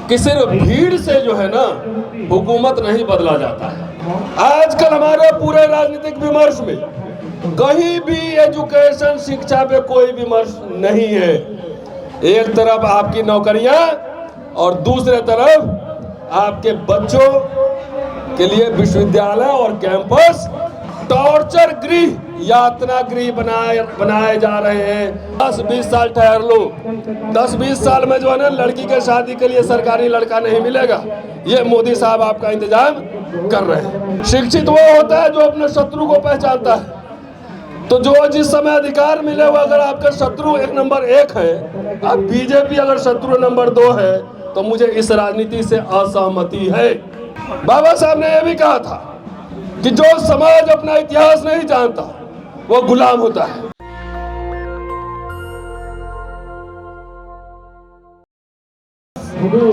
कि सिर्फ भीड़ से जो है ना हुकूमत नहीं बदला जाता है। आजकल हमारे पूरे राजनीतिक विमर्श में कहीं भी एजुकेशन शिक्षा पे कोई विमर्श नहीं है। एक तरफ आपकी नौकरियां और दूसरे तरफ आपके बच्चों के लिए विश्वविद्यालय और कैंपस टॉर्चर गृह, यातना गृह बनाए जा रहे हैं। 10-20 साल ठहर लो, 10-20 साल में जो है ना लड़की के शादी के लिए सरकारी लड़का नहीं मिलेगा। ये मोदी साहब आपका इंतजाम कर रहे हैं। शिक्षित वो होता है जो अपने शत्रु को पहचानता है। तो जो जिस समय अधिकार मिले वो अगर आपका शत्रु नंबर 1 है, अब बीजेपी अगर शत्रु नंबर 2 है, तो मुझे इस राजनीति से असहमति है। बाबा साहब ने यह भी कहा था कि जो समाज अपना इतिहास नहीं जानता वो गुलाम होता है।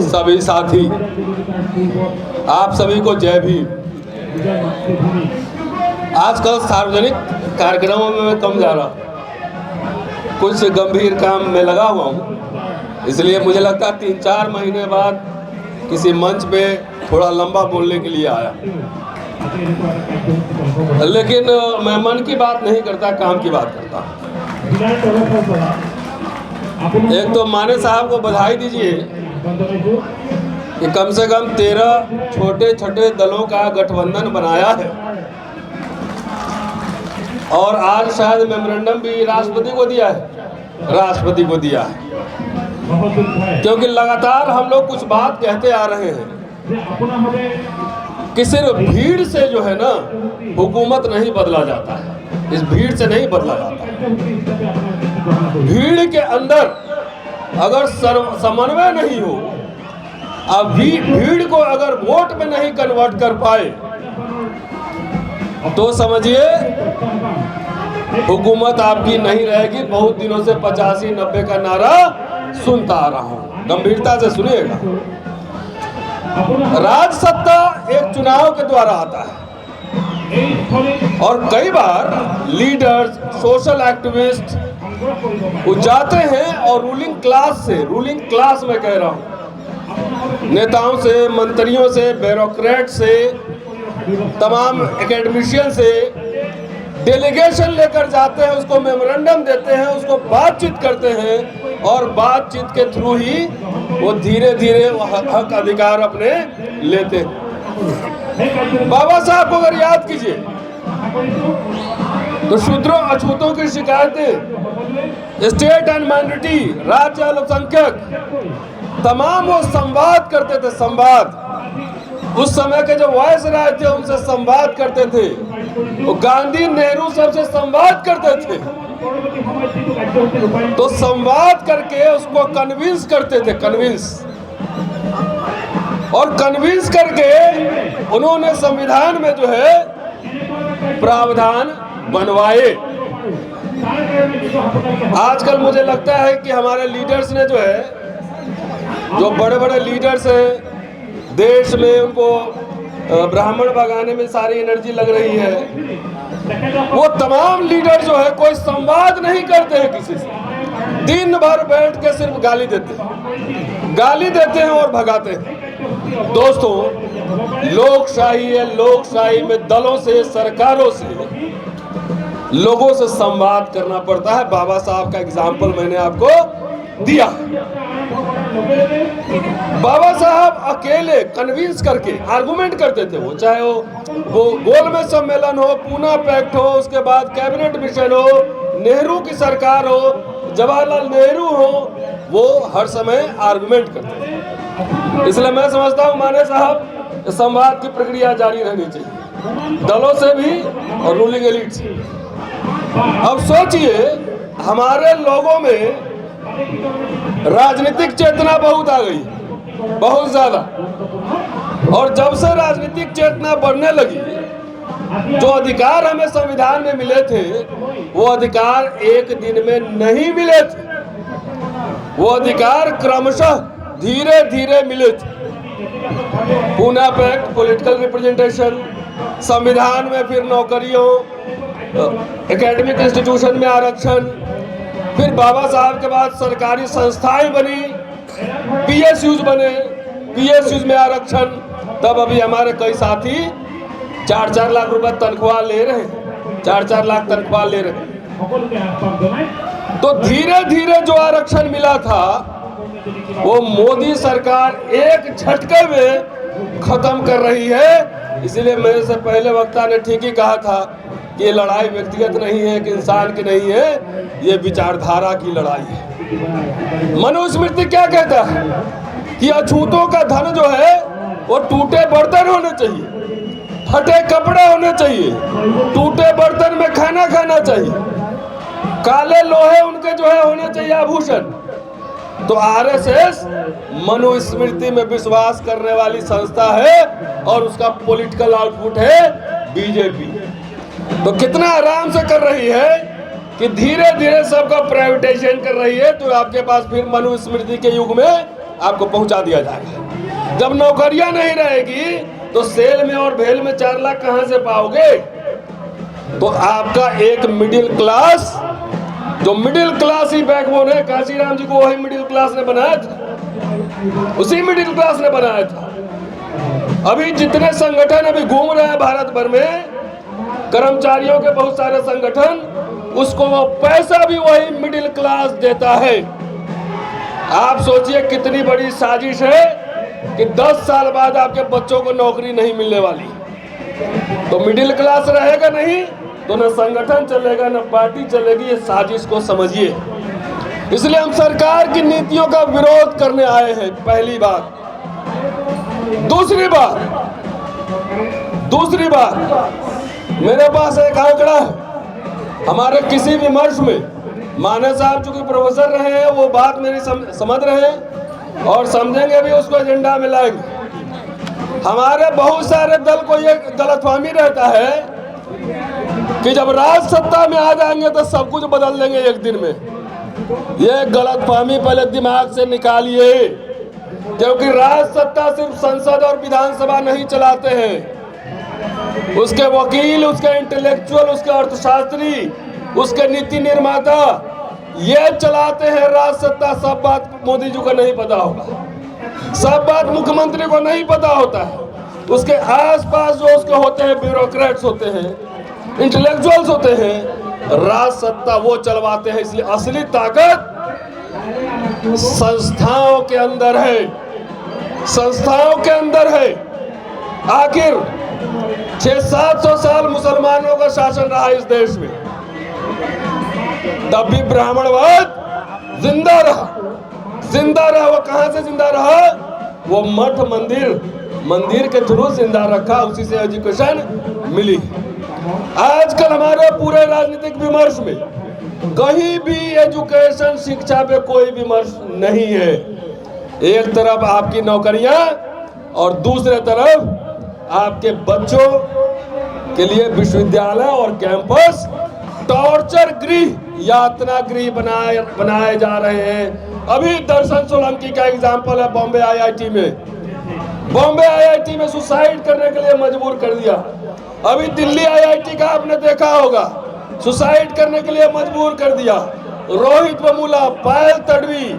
सभी साथी, आप सभी को जय भीम। आजकल सार्वजनिक कार्यक्रमों में मैं कम जा रहा हूँ, कुछ गंभीर काम में लगा हुआ हूँ, इसलिए मुझे लगता है 3-4 महीने बाद किसी मंच पे थोड़ा लंबा बोलने के लिए आया। लेकिन मैं मन की बात नहीं करता, काम की बात करता। एक तो माने साहब को बधाई दीजिए कि कम से कम 13 छोटे छोटे दलों का गठबंधन बनाया है और आज शायद मेमोरेंडम भी राष्ट्रपति को दिया है, क्योंकि लगातार हम लोग कुछ बात कहते आ रहे हैं कि सिर्फ भीड़ से जो है ना हुकूमत नहीं बदला जाता है। इस भीड़ से नहीं बदला जाता है। भीड़ के अंदर अगर समन्वय नहीं हो, अब भीड़ को अगर वोट में नहीं कन्वर्ट कर पाए, तो समझिए हुकूमत आपकी नहीं रहेगी। बहुत दिनों से 85-90 का नारा सुनता आ रहा हूं, गंभीरता से सुनिएगा। राज सत्ता एक चुनाव के द्वारा आता है और कई बार लीडर्स, सोशल एक्टिविस्ट जाते हैं और रूलिंग क्लास में कह रहा हूं, नेताओं से, मंत्रियों से, ब्यूरोक्रेट से, तमाम एकेडमिशियन से डेलीगेशन लेकर जाते हैं, उसको मेमोरेंडम देते हैं, उसको बातचीत करते हैं और बातचीत के थ्रू ही वो धीरे धीरे हक अधिकार अपने लेते हैं। बाबा साहब को अगर याद कीजिए तो शूद्रों अछूतों की शिकायतें, स्टेट एंड माइनॉरिटी, राज्य अल्पसंख्यक, तमाम वो संवाद करते थे। संवाद, उस समय के जो वॉइस राय थे उनसे संवाद करते थे। वो गांधी, नेहरू सबसे संवाद करते थे, तो संवाद करके उसको कन्विंस करते थे, और कन्विंस करके उन्होंने संविधान में जो है प्रावधान बनवाए। आजकल मुझे लगता है कि हमारे लीडर्स ने जो है, जो बड़े बड़े लीडर्स हैं देश में, उनको ब्राह्मण भगाने में सारी एनर्जी लग रही है। वो तमाम लीडर जो है कोई संवाद नहीं करते हैं किसी से, दिन भर बैठ के सिर्फ गाली देते हैं और भगाते हैं। दोस्तों, लोकशाही है, लोकशाही में दलों से, सरकारों से, लोगों से संवाद करना पड़ता है। बाबा साहब का एग्जाम्पल मैंने आपको दिया। बाबा साहब अकेले कन्विंस करके आर्गुमेंट करते थे, वो चाहे वो गोलमेज सम्मेलन हो, पूना पैक्ट हो, उसके बाद कैबिनेट मिशन हो, नेहरू की सरकार हो, जवाहरलाल नेहरू हो, वो हर समय आर्गुमेंट करते थे। इसलिए मैं समझता हूँ माने साहब, संवाद की प्रक्रिया जारी रहनी चाहिए, दलों से भी और रूलिंग एलिट से। अब सोचिए, हमारे लोगों में राजनीतिक चेतना बहुत आ गई, बहुत ज्यादा, और जब से राजनीतिक चेतना बढ़ने लगी, जो अधिकार हमें संविधान में मिले थे वो अधिकार एक दिन में नहीं मिले थे, वो अधिकार क्रमशः धीरे धीरे मिले थे। पूना पैक्ट, पॉलिटिकल रिप्रेजेंटेशन, संविधान में फिर नौकरियों, एकेडमिक इंस्टीट्यूशन में आरक्षण, फिर बाबा साहब के बाद सरकारी संस्थाएं बनी, PSUs बने, PSU में आरक्षण, तब अभी हमारे कई साथी 4-4 लाख रुपए तनख्वाह ले रहे हैं, 4-4 लाख तनख्वाह ले रहे हैं। तो धीरे धीरे जो आरक्षण मिला था वो मोदी सरकार एक झटके में खत्म कर रही है। इसीलिए मेरे से पहले वक्ता ने ठीक ही कहा था कि ये लड़ाई व्यक्तिगत नहीं है, कि इंसान की नहीं है, ये विचारधारा की लड़ाई है। मनुस्मृति क्या कहता है कि अछूतों का धन जो है वो टूटे बर्तन होने चाहिए, फटे कपड़े होने चाहिए, टूटे बर्तन में खाना खाना चाहिए, काले लोहे उनके जो है होने चाहिए आभूषण। तो RSS मनुस्मृति में विश्वास करने वाली संस्था है और उसका पॉलिटिकल आउटपुट है BJP। तो कितना आराम से कर रही है कि धीरे धीरे सबका प्राइवेटाइजेशन कर रही है। तो आपके पास फिर मनुस्मृति के युग में आपको पहुंचा दिया जाएगा। जब नौकरियां नहीं रहेगी तो सेल में और भेल में 4 लाख कहां से पाओगे? तो आपका एक मिडिल क्लास, जो मिडिल क्लास ही बैकबोन है, काशीराम जी को वही मिडिल क्लास ने बनाया था, उसी मिडिल क्लास ने बनाया था। अभी जितने संगठन अभी घूम रहे हैं भारत भर में, कर्मचारियों के बहुत सारे संगठन, उसको वो पैसा भी वही मिडिल क्लास देता है। आप सोचिए कितनी बड़ी साजिश है कि 10 साल बाद आपके बच्चों को नौकरी नहीं मिलने वाली। तो मिडिल क्लास रहेगा नहीं तो न संगठन चलेगा न पार्टी चलेगी। ये साजिश को समझिए। इसलिए हम सरकार की नीतियों का विरोध करने आए हैं, पहली बात। दूसरी बात मेरे पास एक आंकड़ा है। हमारे किसी विमर्श में माने साहब चूंकि प्रोफेसर रहे हैं, वो बात मेरी समझ रहे हैं और समझेंगे भी, उसको एजेंडा में लाएंगे। हमारे बहुत सारे दल को ये गलतफहमी रहता है कि जब राज सत्ता में आ जाएंगे तो सब कुछ बदल देंगे एक दिन में। ये गलतफहमी पहले दिमाग से निकालिए, क्योंकि राज सत्ता सिर्फ संसद और विधानसभा नहीं चलाते हैं। उसके वकील, उसके इंटेलेक्चुअल, उसके अर्थशास्त्री, उसके नीति निर्माता ये चलाते हैं राज सत्ता। सब बात मोदी जी को नहीं पता होगा, सब बात मुख्यमंत्री को नहीं पता होता है। उसके आसपास जो उसके होते हैं ब्यूरोक्रेट्स होते हैं, इंटेलेक्चुअल्स होते हैं, राज सत्ता वो चलवाते हैं। इसलिए असली ताकत संस्थाओं के अंदर है, संस्थाओं के अंदर है। आखिर 600-700 साल मुसलमानों का शासन रहा इस देश में, तब भी ब्राह्मणवाद जिंदा रहा। वो कहां से जिंदा रहा? वो मठ मंदिर के थ्रू जिंदा रखा, उसी से एजुकेशन मिली। आजकल हमारे पूरे राजनीतिक विमर्श में कहीं भी एजुकेशन, शिक्षा पे कोई विमर्श नहीं है। एक तरफ आपकी नौकरियां और दूसरे तरफ आपके बच्चों के लिए विश्वविद्यालय और कैंपस टॉर्चर गृह, यातना गृह बनाए जा रहे हैं। अभी दर्शन सोलंकी का एग्जाम्पल है बॉम्बे IIT में सुसाइड करने के लिए मजबूर कर दिया। अभी दिल्ली IIT का आपने देखा होगा, सुसाइड करने के लिए मजबूर कर दिया। रोहित वेमुला, पायल तडवी,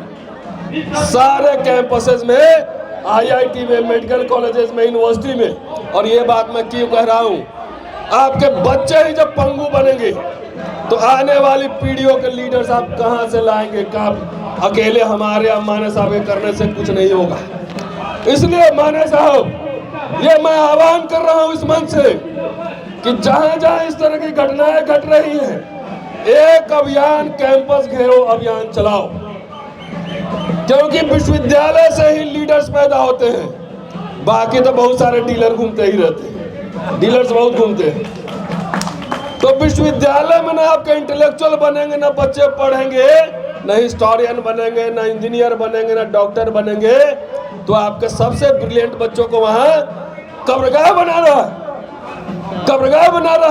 सारे कैंपसेस में, IIT में, मेडिकल कॉलेजेस में, यूनिवर्सिटी में। और ये बात मैं क्यों कह रहा हूँ? आपके बच्चे ही जब पंगु बनेंगे तो आने वाली पीढ़ियों के लीडर्स आप कहां से लाएंगे? अकेले हमारे या माने साहब के करने से कुछ नहीं होगा। इसलिए माने साहब, ये मैं आह्वान कर रहा हूं इस मंच से कि जहां जहां इस तरह की घटनाएं घट रही हैं, एक अभियान, कैंपस घेरो अभियान चलाओ। क्योंकि विश्वविद्यालय से ही लीडर्स पैदा होते हैं, बाकी तो बहुत सारे डीलर घूमते ही रहते हैं, डीलर्स बहुत घूमते हैं। तो विश्वविद्यालय में ना आपके इंटेलेक्चुअल बनेंगे, ना बच्चे पढ़ेंगे, ना हिस्टोरियन बनेंगे, ना इंजीनियर बनेंगे, ना डॉक्टर बनेंगे, तो आपके सबसे ब्रिलियंट बच्चों को वहां कब्रगाह बना रहा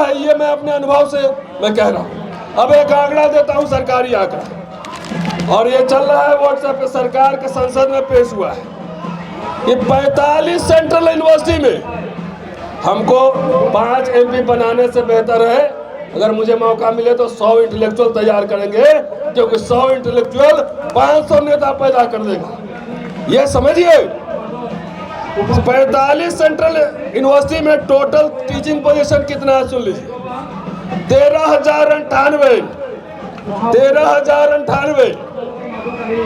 है। ये मैं अपने अनुभव से मैं कह रहा हूं। अब एक आंकड़ा देता हूं, सरकारी आंकड़ा, और ये चल रहा है व्हाट्सएप पे, सरकार के संसद में पेश हुआ है कि 45 सेंट्रल यूनिवर्सिटी में हमको 5 MP बनाने से बेहतर है अगर मुझे मौका मिले तो 100 इंटेलेक्चुअल तैयार करेंगे, क्योंकि 100 इंटेलेक्चुअल 500 नेता पैदा कर देगा। ये समझिए, 45 सेंट्रल यूनिवर्सिटी में टोटल टीचिंग पोजीशन कितना है सुन लीजिए, 13,098। 13,098।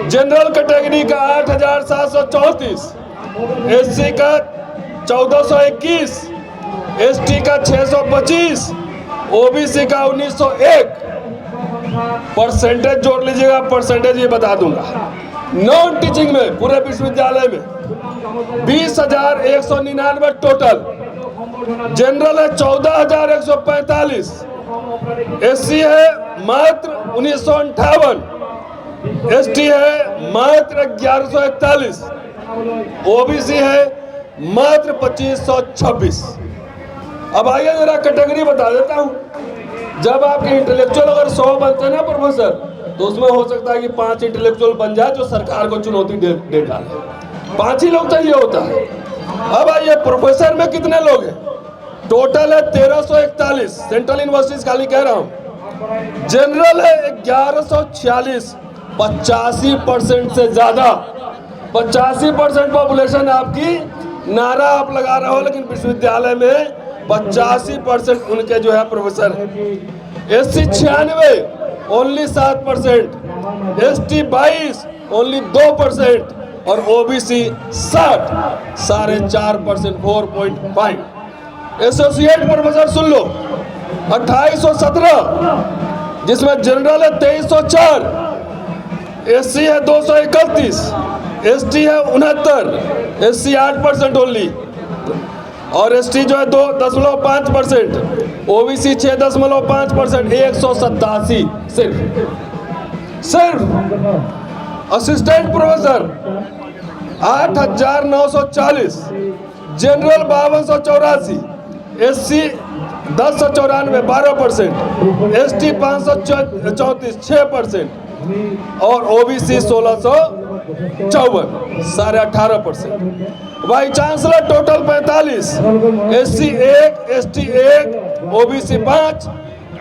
जनरल कैटेगरी का 8,734, एससी का 1,421, एसटी का 625, ओबीसी का 1,901। परसेंटेज जोड़ लीजिएगा, परसेंटेज ये बता दूंगा। नॉन टीचिंग में पूरे विश्वविद्यालय में 20,199 टोटल। जनरल है 14,145, एससी है मात्र 1,958, एसटी है मात्र 1,141, ओबीसी है मात्र 2,526। अब आइए जरा कैटेगरी बता देता हूं। जब आपके इंटेलेक्चुअल अगर 100 बनते हैं ना प्रोफेसर, तो उसमें हो सकता है कि 5 इंटेलेक्चुअल बन जाए जो सरकार को चुनौती दे डाले। 5 ही लोग चाहिए होता है। अब आइए प्रोफेसर में कितने लोग हैं? टोटल है 1,341। सेंट्रल यूनिवर्सिटीज खाली कह रहा हूं। जनरल है 1,146, 85% से ज्यादा। 85% पॉपुलेशन आपकी, नारा आप लगा रहे हो, लेकिन विश्वविद्यालय में 85% उनके जो है प्रोफेसर है। एससी 96, ओनली 7%, एसटी 22, ओनली 2%, और ओबीसी 60, 4.5%, 4.5। एसोसिएट प्रोफेसर सुन लो, 2,817, जिसमें जनरल है 2,304, एससी है 231, एसटी है 69, एससी 8% ओनली, और एसटी जो है 2.5%, ओबीसी 6.5%, 187 सिर्फ। Assistant professor 8,940, general 5,284, SC 10,94, 12%, ST 534, 6%, और OBC 1,654, 18.5%। Vice chancellor total 45, SC 1, ST 1, OBC 5,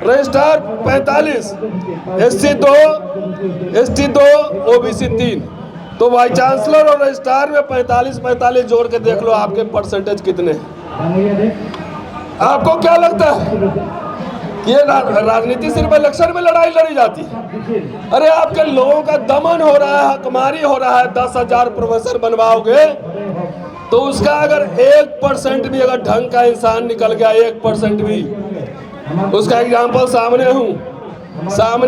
registrar 45, SC 2, ST 2, OBC 3। तो वाइस चांसलर और रजिस्ट्रार में 45-45 जोड़ के देख लो आपके परसेंटेज कितने हैं। आपको क्या लगता है कि ये राजनीति सिर्फ इलेक्शन में लड़ाई लड़ी जाती है? अरे आपके लोगों का दमन हो रहा है, हकमारी हो रहा है। 10,000 प्रोफेसर बनवाओगे तो उसका अगर 1% भी अगर ढंग का इंसान निकल गया, 1% भी, उसका एग्जाम्पल सामने हूं,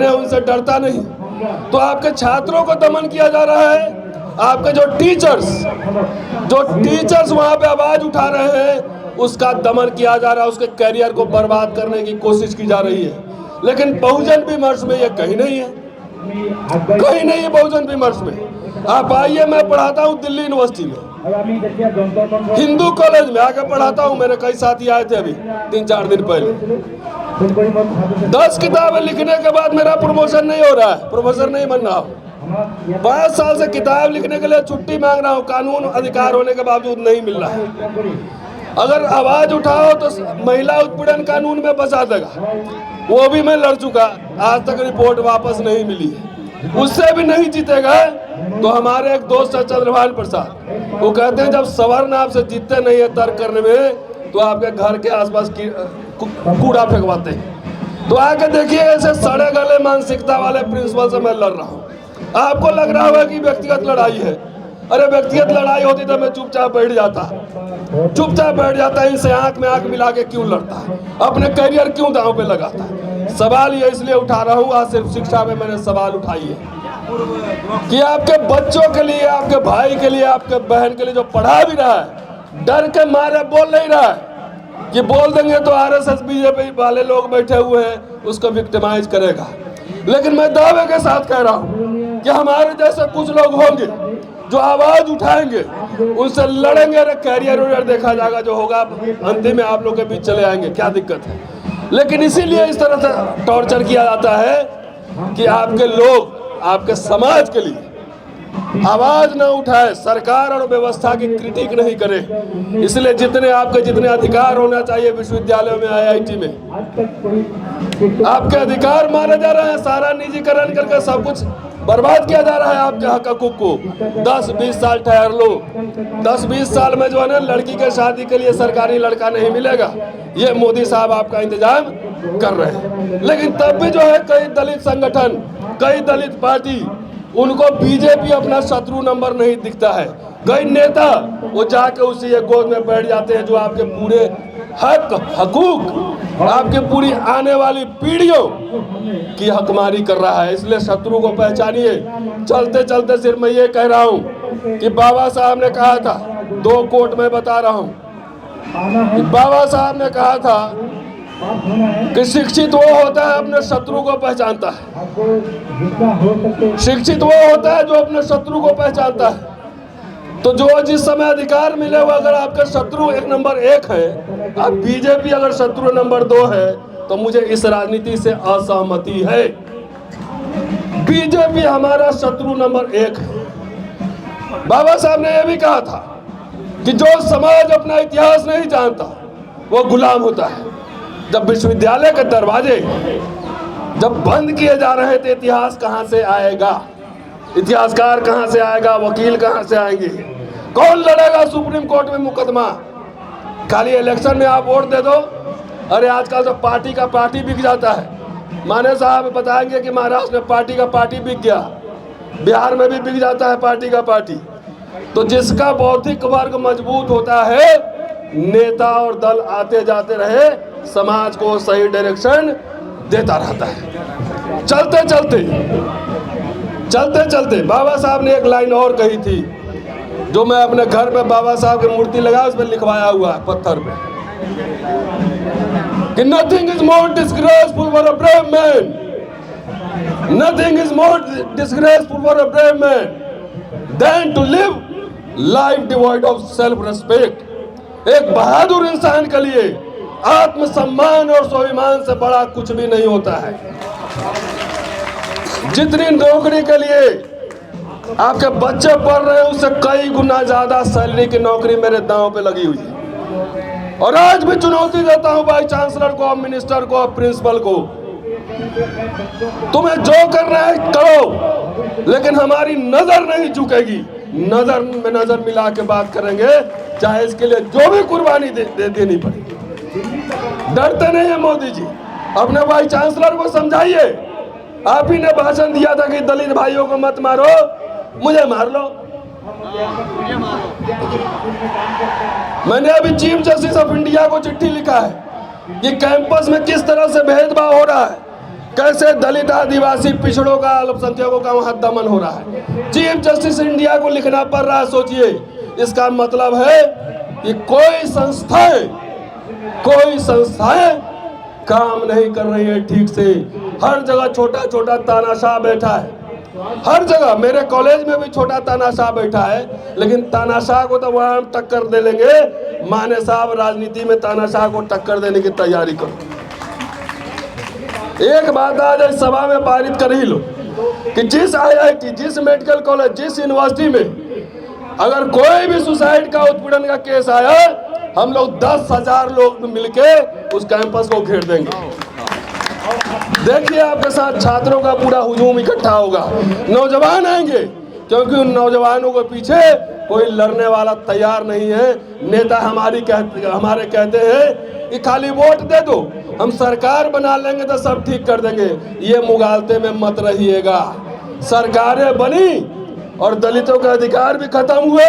उनसे डरता नहीं। तो आपके छात्रों को दमन किया जा रहा है। आपके जो टीचर्स वहां पे आवाज उठा रहे हैं, उसका दमन किया जा रहा है। उसके करियर को बर्बाद करने की कोशिश की जा रही है। लेकिन बहुजन विमर्श में ये कहीं नहीं है, कहीं नहीं है बहुजन विमर्श में। आप आइए, मैं पढ़ाता हूँ दिल्ली यूनिवर्सिटी में, हिंदू कॉलेज में आके पढ़ाता हूँ। मेरे कई साथी आए थे अभी 3-4 दिन पहले। 10 किताबें लिखने के बाद मेरा प्रमोशन नहीं हो रहा है, प्रोफेसर नहीं बन रहा हूँ। 5 साल से किताब लिखने के लिए छुट्टी मांग रहा हूँ, कानून अधिकार होने के बावजूद नहीं मिल रहा है। अगर आवाज उठाओ तो महिला उत्पीड़न कानून में बचा देगा, वो भी मैं लड़ चुका, आज तक रिपोर्ट वापस नहीं मिली है। उससे भी नहीं जीतेगा। तो हमारे एक दोस्त है चंद्रभान प्रसाद, वो कहते हैं जब सवर्ण आपसे जीतते नहीं है तर्क करने में, तो आपके घर के आसपास कूड़ा फेंकवाते हैं। तो आके देखिए, ऐसे सड़े गले मानसिकता वाले प्रिंसिपल से मैं लड़ रहा हूँ। आपको लग रहा होगा कि व्यक्तिगत लड़ाई है। अरे व्यक्तिगत लड़ाई होती तो मैं चुपचाप बैठ जाता, इनसे आंख में आंख मिला के क्यों लड़ता, अपने करियर क्यों दांव पे लगाता। सवाल ये इसलिए उठा रहा हूँ, आज सिर्फ शिक्षा में मैंने सवाल उठाई है कि आपके बच्चों के लिए, आपके भाई के लिए, आपके बहन के लिए जो पढ़ा भी रहा है, डर के मारे बोल नहीं रहा है कि बोल देंगे तो आरएसएस बीजेपी वाले लोग बैठे हुए हैं, उसको विक्टिमाइज करेगा। लेकिन मैं दावे के साथ कह रहा हूँ कि हमारे जैसे कुछ लोग होंगे जो आवाज उठाएंगे, उनसे लड़ेंगे। अरे कैरियर देखा जाएगा, जो होगा अंतिम में आप लोग के बीच चले आएंगे, क्या दिक्कत है। लेकिन इसीलिए इस तरह से टॉर्चर किया जाता है कि आपके लोग, आपके समाज के लिए आवाज न उठाए, सरकार और व्यवस्था की क्रिटिक नहीं करे। इसलिए जितने अधिकार होना चाहिए विश्वविद्यालयों में, आईआईटी में, आपके अधिकार माने जा रहे हैं। सारा निजीकरण करके सब कुछ बर्बाद किया जा रहा है आपके हक हकूक को। 10-20 साल ठहर लो, 10-20 साल में जो है ना लड़की के शादी के लिए सरकारी लड़का नहीं मिलेगा, ये मोदी साहब आपका इंतजाम कर रहे हैं। लेकिन तब भी जो है कई दलित संगठन, कई दलित पार्टी, उनको बीजेपी अपना शत्रु नंबर नहीं दिखता है। कई नेता वो जाके उसी एक गोद में बैठ जाते हैं जो आपके पूरे हक हकूक, आपके पूरी आने वाली पीढ़ियों की हकमारी कर रहा है। इसलिए शत्रु को पहचानिए। चलते चलते सिर्फ मैं ये कह रहा हूँ कि बाबा साहब ने कहा था, 2 कोट में बता रहा हूँ कि बाबा साहब ने कहा था कि शिक्षित वो होता है अपने शत्रु को पहचानता है। शिक्षित वो होता है जो अपने शत्रु को पहचानता है। तो जो जिस समय अधिकार मिले वो अगर आपके शत्रु नंबर 1 है, अब बीजेपी अगर शत्रु नंबर 2 है, तो मुझे इस राजनीति से असहमति है। बीजेपी हमारा शत्रु नंबर 1 है। बाबा साहब ने यह भी कहा था कि जो समाज अपना इतिहास नहीं जानता वो गुलाम होता है। जब विश्वविद्यालय के दरवाजे जब बंद किए जा रहे थे, इतिहास कहाँ से आएगा, इतिहासकार कहाँ से आएगा, वकील कहाँ से आएंगे, कौन लड़ेगा सुप्रीम कोर्ट में मुकदमा? खाली इलेक्शन में आप वोट दे दो। अरे आजकल तो पार्टी का पार्टी बिक जाता है। माने साहब बताएंगे कि महाराष्ट्र में पार्टी का पार्टी बिक गया, बिहार में भी बिक जाता है पार्टी का पार्टी। तो जिसका बौद्धिक वर्ग मजबूत होता है, नेता और दल आते जाते रहे, समाज को सही डायरेक्शन देता रहता है। चलते चलते बाबा साहब ने एक लाइन और कही थी, जो मैं अपने घर में बाबा साहब की मूर्ति लगा उस पर लिखवाया हुआ है पत्थर पे, कि nothing is more disgraceful for a brave man, nothing is more disgraceful for a brave man than to live life devoid of self respect. एक बहादुर इंसान के लिए आत्मसम्मान और स्वाभिमान से बड़ा कुछ भी नहीं होता है। जितनी नौकरी के लिए आपके बच्चे पढ़ रहे हैं, उससे कई गुना ज्यादा सैलरी की नौकरी मेरे दांव पे लगी हुई है। और आज भी चुनौती देता हूं वाइस चांसलर को, मिनिस्टर को, प्रिंसिपल को, तुम्हें जो करना है करो, लेकिन हमारी नजर नहीं झुकेगी। नजर में नजर मिला के बात करेंगे, चाहे इसके लिए जो भी कुर्बानी देनी पड़े। डरते नहीं है मोदी जी। अपने वाइस चांसलर को समझाइए। आप ही ने भाषण दिया था कि दलित भाइयों को मत मारो, मुझे मार लो। मैंने अभी चीफ जस्टिस ऑफ इंडिया को चिट्ठी लिखा है कि कैंपस में किस तरह से भेदभाव हो रहा है, कैसे दलित, आदिवासी, पिछड़ों का, अल्पसंख्यकों का वहां दमन हो रहा है। चीफ जस्टिस इंडिया को लिखना पड़ रहा है। सोचिए, इसका मतलब है कि कोई संस्थाएं काम नहीं कर रही है ठीक से। हर जगह छोटा छोटा तानाशाह बैठा है, हर जगह। मेरे कॉलेज में भी छोटा तानाशाह बैठा है, लेकिन तानाशाह को तो वहां टक्कर दे लेंगे। माने साहब राजनीति में तानाशाह को टक्कर देने की तैयारी करो। एक बात आज इस सभा में पारित कर ही लो कि जिस IIT, जिस मेडिकल कॉलेज, जिस यूनिवर्सिटी में अगर कोई भी सुसाइड का, उत्पीड़न का केस आया, हम लोग 10,000 लोग मिलके उस कैंपस को घेर देंगे। देखिए आपके साथ छात्रों का पूरा हुजूम इकट्ठा होगा, नौजवान आएंगे, क्योंकि उन नौजवानों के पीछे कोई लड़ने वाला तैयार नहीं है। नेता हमारे कहते हैं कि खाली वोट दे दो, हम सरकार बना लेंगे तो सब ठीक कर देंगे। ये मुगालते में मत रहिएगा। सरकारें बनी और दलितों के अधिकार भी खत्म हुए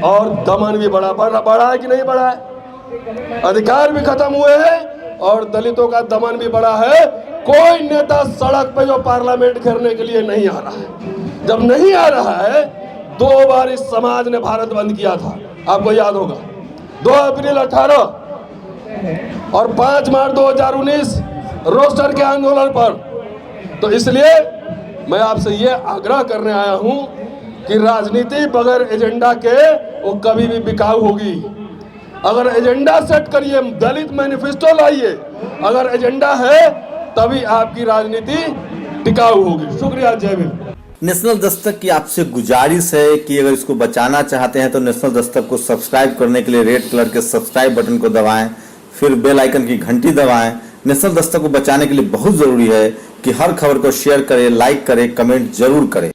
और दमन भी बढ़ा है कि नहीं बढ़ा है? अधिकार भी खत्म हुए हैं और दलितों का दमन भी बढ़ा है। कोई नेता सड़क पे जो पार्लियामेंट घेरने के लिए नहीं आ रहा है। जब नहीं आ रहा है, 2 बार इस समाज ने भारत बंद किया था, आपको याद होगा, 2 अप्रैल 18 और 5 मार्च 2019 रोस्टर के आंदोलन पर। तो इसलिए मैं आपसे ये आग्रह करने आया हूं कि राजनीति बगैर एजेंडा के वो कभी भी बिकाऊ होगी। अगर एजेंडा सेट करिए, दलित मैनिफेस्टो लाइए, अगर एजेंडा है तभी आपकी राजनीति टिकाऊ होगी। शुक्रिया, जय भीम। नेशनल दस्तक की आपसे गुजारिश है कि अगर इसको बचाना चाहते हैं तो नेशनल दस्तक को सब्सक्राइब करने के लिए रेड कलर के सब्सक्राइब बटन को दबाएं, फिर बेल आइकन की घंटी दबाएं। नेशनल दस्तक को बचाने के लिए बहुत जरूरी है कि हर खबर को शेयर करें, लाइक करें, कमेंट जरूर करें।